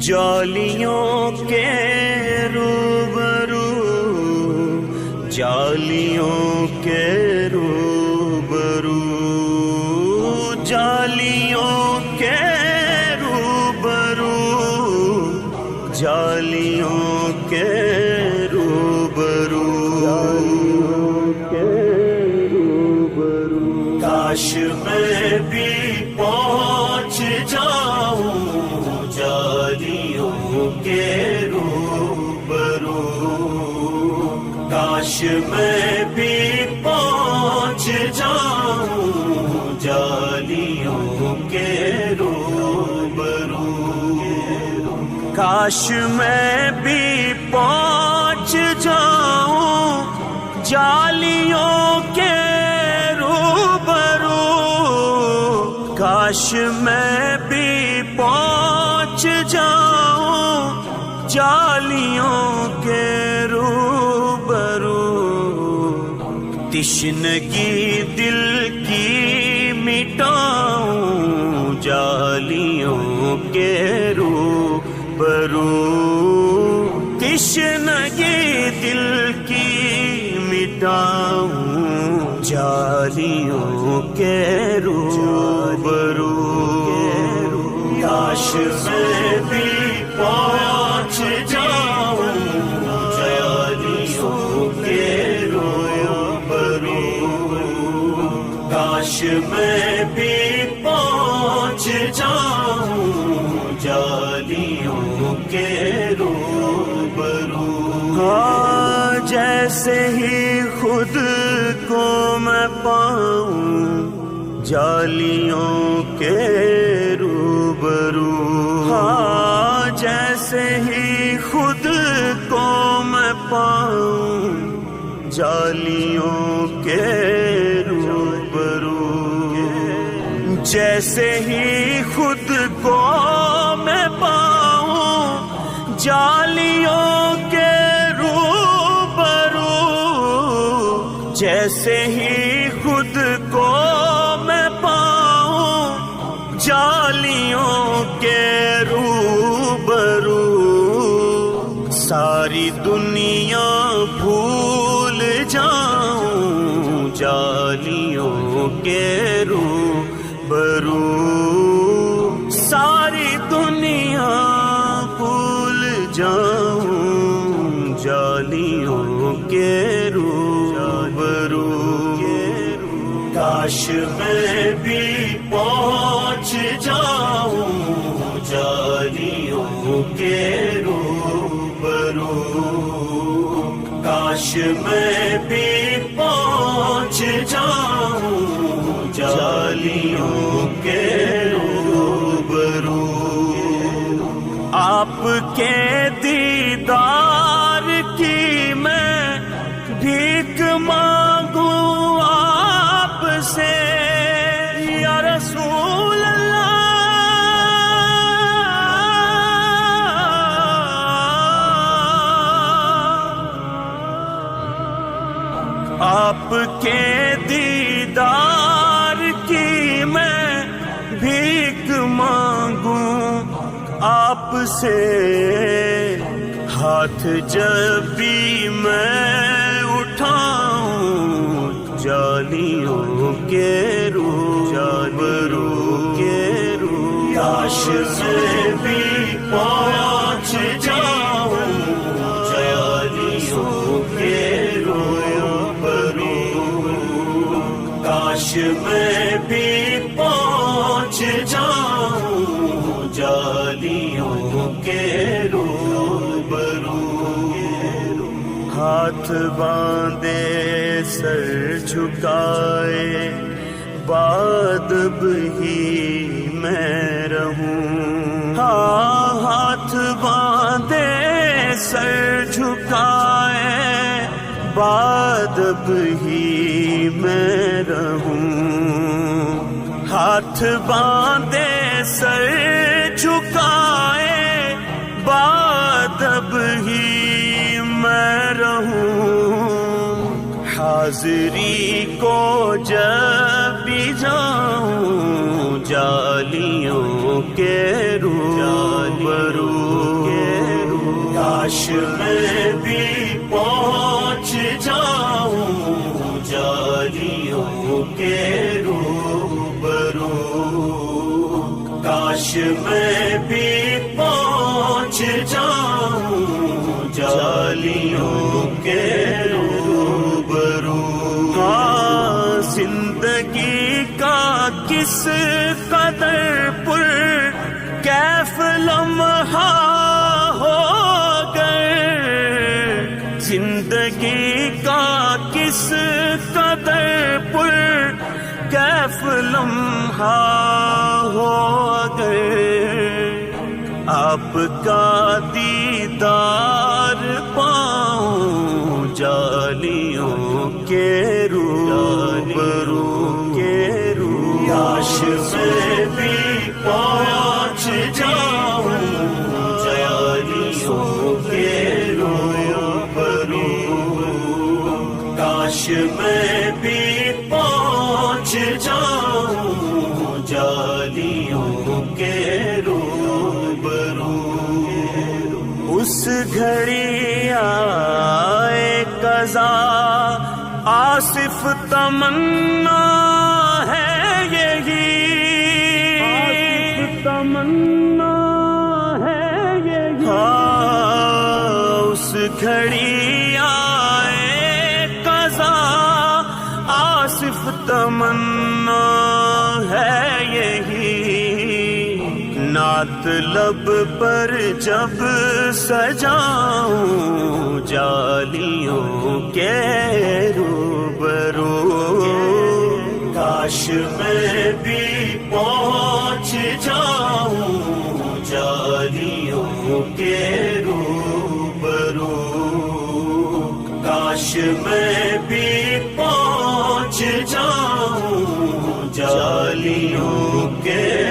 جالیوں کے روبرو، جالیوں کے روبرو، جالیوں کے روبرو، جالیوں کے روبرو، کاش میں بھی پہنچ جاؤں جالیوں کے روبرو، کاش میں بھی پہنچ جاؤں جالیوں کے روبرو، کاش میں بھی پہنچ جاؤں جالیوں کے روبرو، کاش میں بھی پہنچ جاؤں جالیوں کے روبرو، تشنگی دل کی مٹاؤں جالیوں کے روبرو، تشنگی دل کی مٹاؤں جالیوں کے روبرو، کاش میں بھی پہنچ جاؤں جالیوں کے روبرو، کاش میں بھی پہنچ جاؤں جالیوں کے روبرو، جیسے ہی خود کو میں پاؤں جالیوں کے روبرو، ہاں جیسے ہی خود کو میں پاؤں جالیوں کے روبرو، جیسے ہی خود کو میں پاؤں جالیوں کے روبرو، جیسے ہی خود کو میں پاؤں جالیوں کے روبرو، ساری دنیا بھول جاؤں جالیوں کے روبرو، ساری دنیا بھول جاؤں جالیوں کے روبرو، کاش میں بھی پہنچ جاؤں جالیوں کے روبرو، کاش میں بھی پہنچ جاؤں جالیوں کے روبرو، آپ کے دیدار کی میں بھیک مانگوں آپ سے یا رسول اللہ، آپ کے دیدار کی میں بھیک مانگوں آپ سے، ہاتھ جب بھی میں اٹھاؤں جالیوں کے روبرو، کاش میں بھی پہنچ جاؤں جالیوں کے روبرو، کاش میں بھی پہنچ جاؤں جالیوں کے روبرو، ہاتھ باندھے سر جھکائے بادب ہی میں رہوں، ہاں ہاتھ باندھے سر جھکائے بادب ہی میں رہوں، ہاتھ باندھے سر جھکائے بادب ہی میں رہوں، حاضری کو جب بھی جاؤں جالیوں کے روبرو، کاش میں بھی پہنچ جاؤں جالیوں کے روبرو، کاش میں بھی پہنچ جاؤں جالیوں کے روبرو۔ ہاں زندگی کا کس قدر پر کیف لمحہ ہو گئے، زندگی کا کس قدر پر کیف لمحہ ہو گئے، آپ کا دیدار پاؤں جالیوں کے روبرو کے روبرو۔ کاش میں بھی پہنچ جاؤں جالیوں کے روبرو، کاش میں بھی پہنچ جاؤں جالیوں کے روبرو۔ اس گھڑی آئے قضا آصف تمنا ہے یہی، آصف تمنا ہے یہی، ہاں اس گھڑی آئے قضا آصف تمنا ہے یہی، نعت لب پر جب سجاؤں جالیوں کے روبرو، کاش میں بھی پہنچ جاؤں جالیوں کے روبرو، کاش میں بھی پہنچ جاؤں جالیوں کے